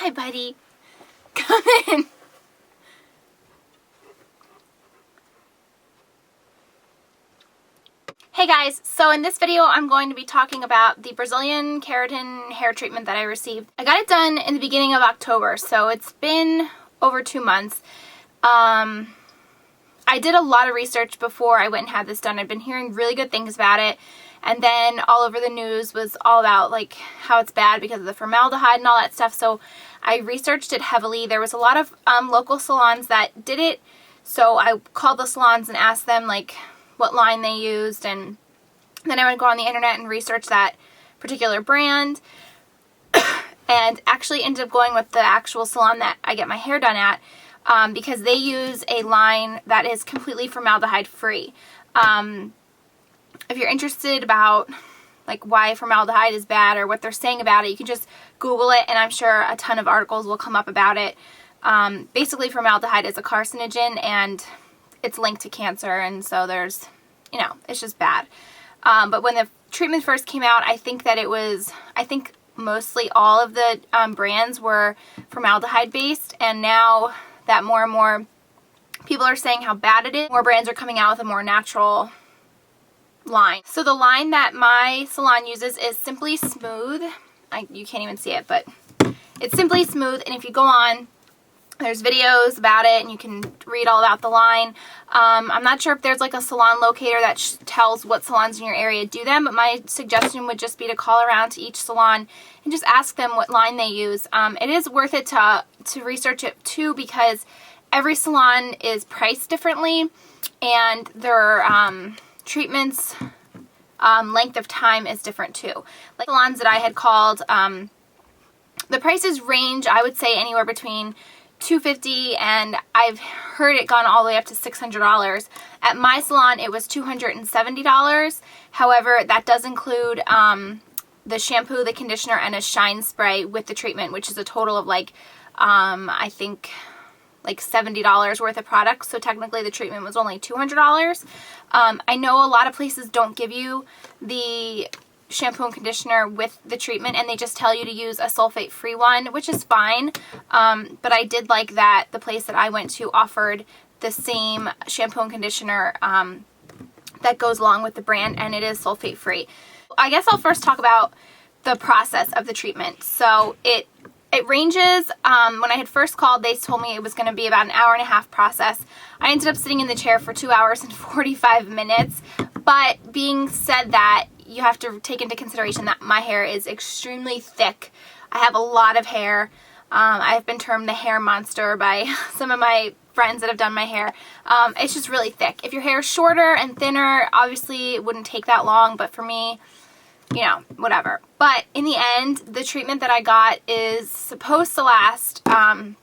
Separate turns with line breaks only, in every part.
Hi, buddy. Come in. Hey guys, so in this video I'm going to be talking about the Brazilian keratin hair treatment that I received. I got it done in the beginning of October, so it's been over 2 months. I did a lot of research before I went and had this done. I've been hearing really good things about it, and then all over the news was all about like how it's bad because of the formaldehyde and all that stuff, so I researched it heavily. There was a lot of local salons that did it, so I called the salons and asked them like what line they used, and then I would go on the internet and research that particular brand and actually ended up going with the actual salon that I get my hair done at because they use a line that is completely formaldehyde free. If you're interested about like why formaldehyde is bad or what they're saying about it, you can just Google it and I'm sure a ton of articles will come up about it. Basically formaldehyde is a carcinogen and it's linked to cancer, and so there's, you know, it's just bad. But when the treatment first came out, I think mostly all of the brands were formaldehyde based, and now that more and more people are saying how bad it is, more brands are coming out with a more natural line. So the line that my salon uses is Simply Smooth. You can't even see it, but it's Simply Smooth, and if you go on, there's videos about it and you can read all about the line. I'm not sure if there's like a salon locator that tells what salons in your area do them, but my suggestion would just be to call around to each salon and just ask them what line they use. It is worth it to research it too, because every salon is priced differently and their treatments length of time is different too. Like salons that I had called, the prices range, I would say, anywhere between $250 and I've heard it gone all the way up to $600. At my salon it was $270. However, that does include the shampoo, the conditioner, and a shine spray with the treatment, which is a total of like I think like $70 worth of products. So technically the treatment was only $200. I know a lot of places don't give you the shampoo and conditioner with the treatment and they just tell you to use a sulfate free one, which is fine, but I did like that the place that I went to offered the same shampoo and conditioner that goes along with the brand, and it is sulfate free. I guess I'll first talk about the process of the treatment. So it ranges. When I had first called, they told me it was going to be about an hour and a half process. I ended up sitting in the chair for 2 hours and 45 minutes, but being said that, you have to take into consideration that my hair is extremely thick. I have a lot of hair. I've been termed the hair monster by some of my friends that have done my hair. It's just really thick. If your hair is shorter and thinner, obviously it wouldn't take that long, but for me, you know, whatever. But in the end, the treatment that I got is supposed to last, what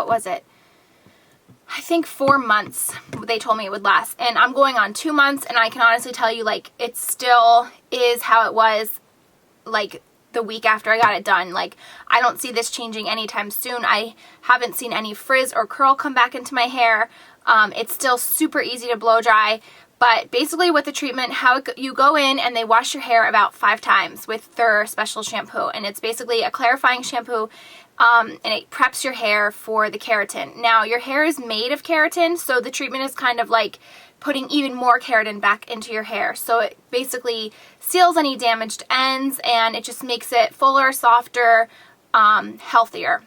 was it? I think 4 months they told me it would last, and I'm going on 2 months, and I can honestly tell you, like, it still is how it was like the week after I got it done. Like, I don't see this changing anytime soon. I haven't seen any frizz or curl come back into my hair. It's still super easy to blow dry, but basically with the treatment, you go in and they wash your hair about 5 times with their special shampoo, and it's basically a clarifying shampoo. And it preps your hair for the keratin. Now, your hair is made of keratin, so the treatment is kind of like putting even more keratin back into your hair. So it basically seals any damaged ends, and it just makes it fuller, softer, healthier.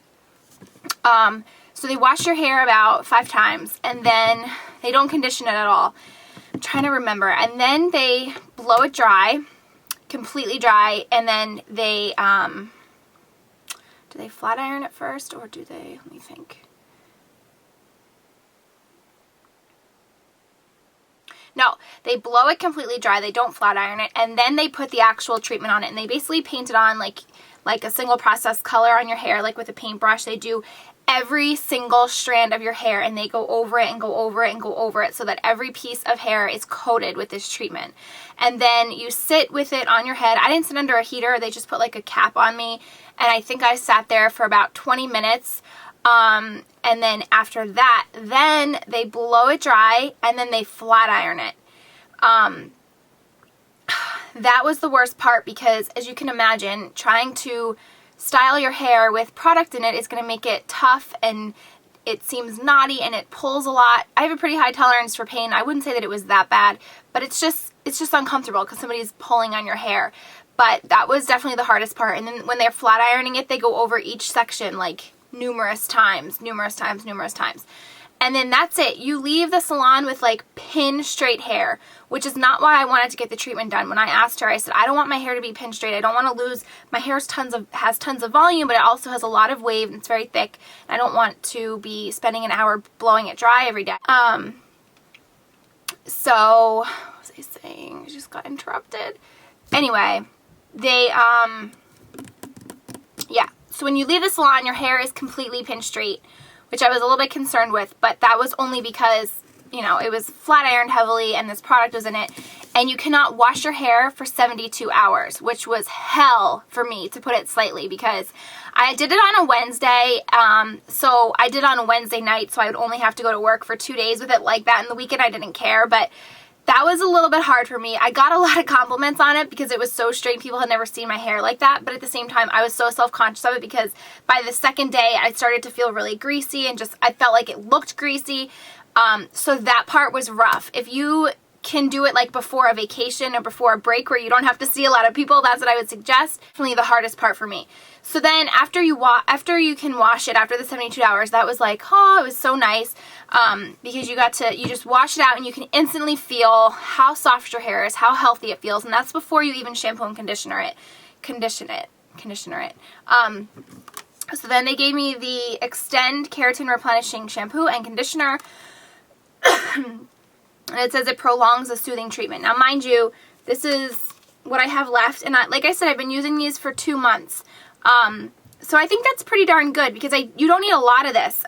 So they wash your hair about 5 times, and then they don't condition it at all. I'm trying to remember. And then they blow it dry, completely dry, and then they... do they flat iron it first, or do they, let me think. No, they blow it completely dry, they don't flat iron it, and then they put the actual treatment on it, and they basically paint it on like a single process color on your hair, like with a paintbrush. They do every single strand of your hair, and they go over it and go over it and go over it so that every piece of hair is coated with this treatment. And then you sit with it on your head. I didn't sit under a heater, they just put like a cap on me, and I think I sat there for about 20 minutes. And then after that, then they blow it dry and then they flat iron it. That was the worst part because, as you can imagine, trying to style your hair with product in it is going to make it tough and it seems knotty and it pulls a lot. I have a pretty high tolerance for pain. I wouldn't say that it was that bad, but it's just uncomfortable because somebody's pulling on your hair. But that was definitely the hardest part. And then when they're flat ironing it, they go over each section like numerous times. And then that's it. You leave the salon with like pin straight hair, which is not why I wanted to get the treatment done. When I asked her, I said, I don't want my hair to be pin straight. I don't want to lose, my hair has tons of volume, but it also has a lot of wave and it's very thick. And I don't want to be spending an hour blowing it dry every day. So, what was I saying? I just got interrupted. Anyway, yeah. So when you leave the salon, your hair is completely pin straight, which I was a little bit concerned with, but that was only because, you know, it was flat ironed heavily and this product was in it. And you cannot wash your hair for 72 hours, which was hell for me, to put it slightly, because I did it on a Wednesday. So I did it on a Wednesday night, so I would only have to go to work for 2 days with it like that. And the weekend I didn't care, but that was a little bit hard for me. I got a lot of compliments on it because it was so straight. People had never seen my hair like that. But at the same time, I was so self-conscious of it because by the second day, I started to feel really greasy and just, I felt like it looked greasy. So that part was rough. If you can do it like before a vacation or before a break where you don't have to see a lot of people, that's what I would suggest. Definitely the hardest part for me. So then after you can wash it after the 72 hours, that was like, oh, it was so nice. Because you just wash it out and you can instantly feel how soft your hair is, how healthy it feels. And that's before you even shampoo and condition it. So then they gave me the Extend Keratin Replenishing Shampoo and Conditioner. And it says it prolongs the soothing treatment. Now, mind you, this is what I have left. And like I said, I've been using these for 2 months. So I think that's pretty darn good because you don't need a lot of this.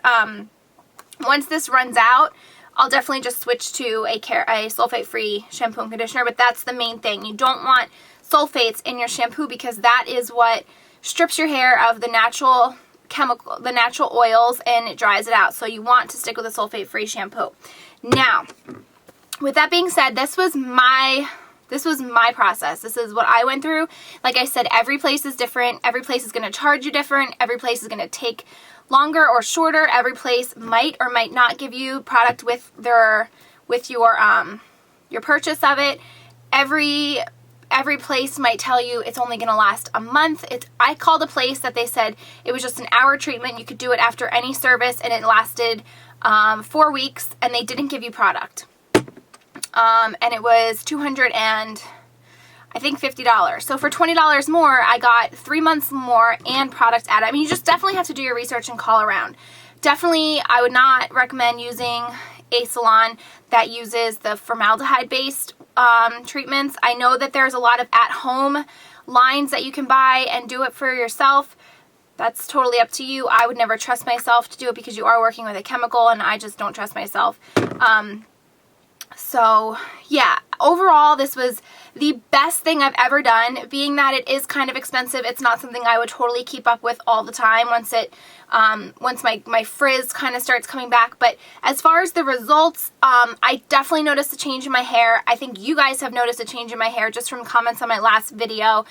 Once this runs out, I'll definitely just switch to a sulfate-free shampoo and conditioner. But that's the main thing. You don't want sulfates in your shampoo because that is what strips your hair of the natural oils and it dries it out. So you want to stick with a sulfate-free shampoo. Now, with that being said, this was my process. This is what I went through. Like I said, every place is different. Every place is going to charge you different. Every place is going to take longer or shorter. Every place might or might not give you product with your purchase of it. Every place might tell you it's only going to last a month. I called a place that they said it was just an hour treatment. You could do it after any service, and it lasted 4 weeks, and they didn't give you product. And it was $250. So for $20 more, I got 3 months more and product added. I mean, you just definitely have to do your research and call around. Definitely, I would not recommend using a salon that uses the formaldehyde-based treatments. I know that there's a lot of at-home lines that you can buy and do it for yourself. That's totally up to you. I would never trust myself to do it because you are working with a chemical, and I just don't trust myself. So yeah, overall this was the best thing I've ever done. Being that it is kind of expensive, it's not something I would totally keep up with all the time once my frizz kind of starts coming back. But as far as the results, I definitely noticed a change in my hair. I think you guys have noticed a change in my hair just from comments on my last video.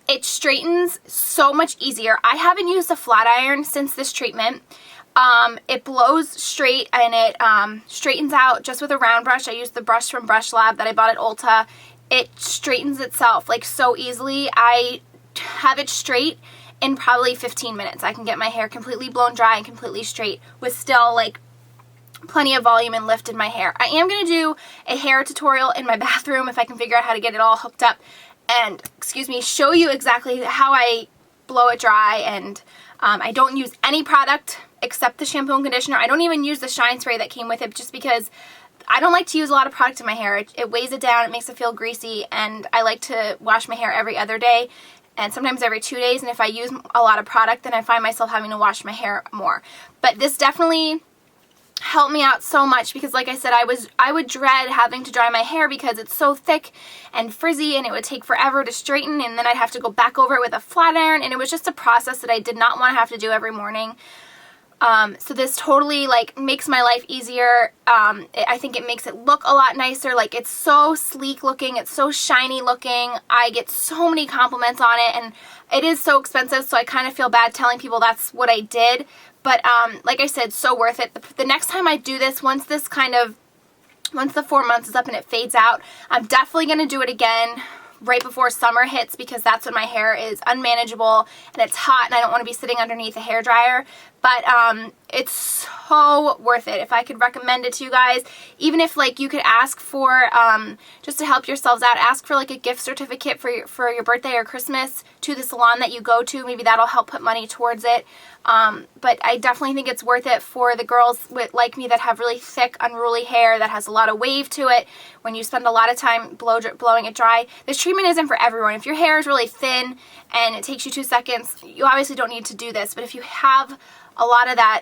It straightens so much easier. I haven't used a flat iron since this treatment. It blows straight and it straightens out just with a round brush. I used the brush from Brush Lab that I bought at Ulta. It straightens itself like so easily. I have it straight in probably 15 minutes. I can get my hair completely blown dry and completely straight with still like plenty of volume and lift in my hair. I am going to do a hair tutorial in my bathroom if I can figure out how to get it all hooked up and, show you exactly how I blow it dry. And I don't use any product except the shampoo and conditioner. I don't even use the shine spray that came with it just because I don't like to use a lot of product in my hair. It weighs it down, it makes it feel greasy, and I like to wash my hair every other day and sometimes every 2 days, and if I use a lot of product then I find myself having to wash my hair more. But this definitely helped me out so much because like I said, I would dread having to dry my hair because it's so thick and frizzy and it would take forever to straighten, and then I'd have to go back over it with a flat iron, and it was just a process that I did not want to have to do every morning. So this totally like makes my life easier. I think it makes it look a lot nicer. Like, it's so sleek looking, it's so shiny looking. I get so many compliments on it, and it is so expensive, so I kind of feel bad telling people that's what I did. But like I said, so worth it. The next time I do this, once the 4 months is up and it fades out, I'm definitely going to do it again right before summer hits, because that's when my hair is unmanageable and it's hot and I don't want to be sitting underneath a hairdryer. But it's so worth it. If I could recommend it to you guys, even if like you could ask for, just to help yourselves out, ask for like a gift certificate for your birthday or Christmas to the salon that you go to. Maybe that'll help put money towards it. But I definitely think it's worth it for the girls like me that have really thick, unruly hair that has a lot of wave to it. When you spend a lot of time blowing it dry, this treatment isn't for everyone. If your hair is really thin and it takes you 2 seconds, you obviously don't need to do this. But if you have a lot of that,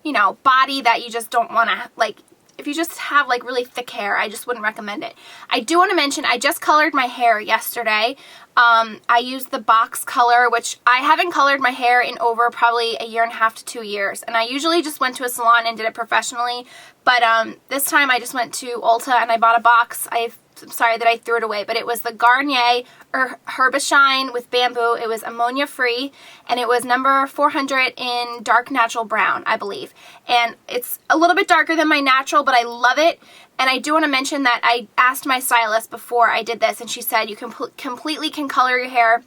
you know, body that you just don't want to, like, if you just have like really thick hair, I just wouldn't recommend it. I do want to mention, I just colored my hair yesterday. I used the box color, which I haven't colored my hair in over probably 1.5 to 2 years. And I usually just went to a salon and did it professionally. But this time I just went to Ulta and I bought a box. I'm sorry that I threw it away, but it was the Garnier Herbashine with bamboo. It was ammonia free, and it was number 400 in dark natural brown, I believe. And it's a little bit darker than my natural, but I love it. And I do want to mention that I asked my stylist before I did this, and she said you completely can color your hair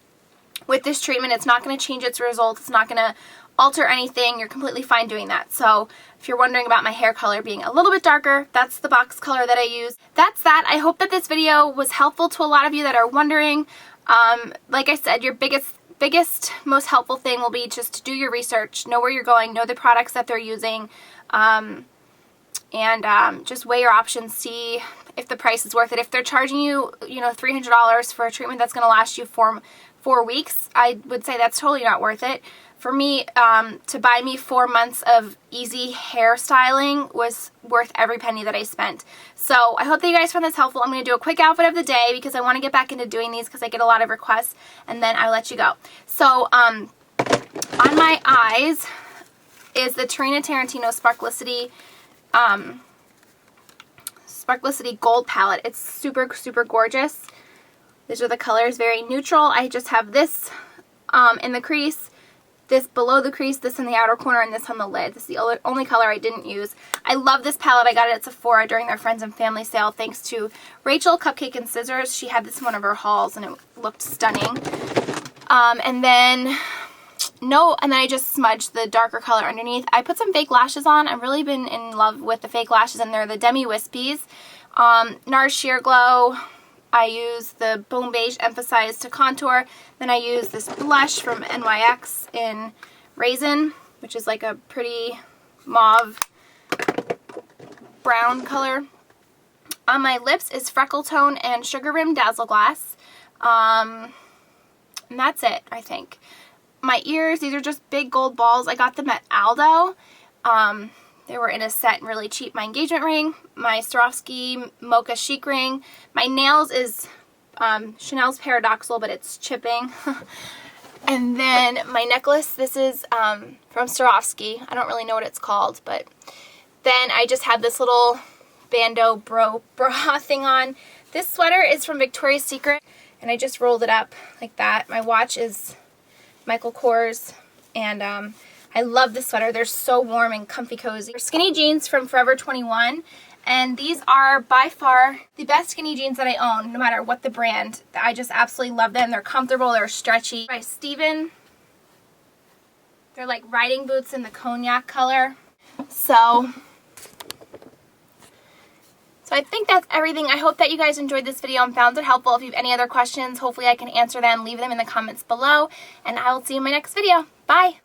with this treatment. It's not going to change its results. It's not going to alter anything. You're completely fine doing that. So if you're wondering about my hair color being a little bit darker, that's the box color that I use. That's that. I hope that this video was helpful to a lot of you that are wondering. Like I said, your biggest, most helpful thing will be just to do your research, know where you're going, know the products that they're using, and just weigh your options, see if the price is worth it. If they're charging you, you know, $300 for a treatment that's going to last you 4 weeks, I would say that's totally not worth it. For me, to buy me 4 months of easy hairstyling was worth every penny that I spent. So I hope that you guys found this helpful. I'm going to do a quick outfit of the day because I want to get back into doing these because I get a lot of requests, and then I'll let you go. So on my eyes is the Tarantino Sparklicity Gold Palette. It's super, super gorgeous. These are the colors, very neutral. I just have this in the crease, this below the crease, this in the outer corner, and this on the lid. This is the only color I didn't use. I love this palette. I got it at Sephora during their Friends and Family sale thanks to Rachel Cupcake and Scissors. She had this in one of her hauls and it looked stunning. And then I just smudged the darker color underneath. I put some fake lashes on. I've really been in love with the fake lashes, and they're the Demi Wispies. NARS Sheer Glow. I use the Bone Beige Emphasize to contour. Then I use this blush from NYX in Raisin, which is like a pretty mauve brown color. On my lips is Freckle Tone and Sugar Rim Dazzle Glass. And that's it, I think. My ears, these are just big gold balls. I got them at Aldo. They were in a set and really cheap. My engagement ring, my Swarovski Mocha Chic ring. My nails is Chanel's Paradoxal, but it's chipping. And then my necklace, this is from Swarovski. I don't really know what it's called, but then I just have this little bandeau bra thing on. This sweater is from Victoria's Secret, and I just rolled it up like that. My watch is Michael Kors, and I love this sweater. They're so warm and comfy cozy. They're skinny jeans from Forever 21, and these are by far the best skinny jeans that I own, no matter what the brand. I just absolutely love them. They're comfortable, they're stretchy. By Steven. They're like riding boots in the cognac color. So I think that's everything. I hope that you guys enjoyed this video and found it helpful. If you have any other questions, hopefully I can answer them. Leave them in the comments below, and I will see you in my next video. Bye!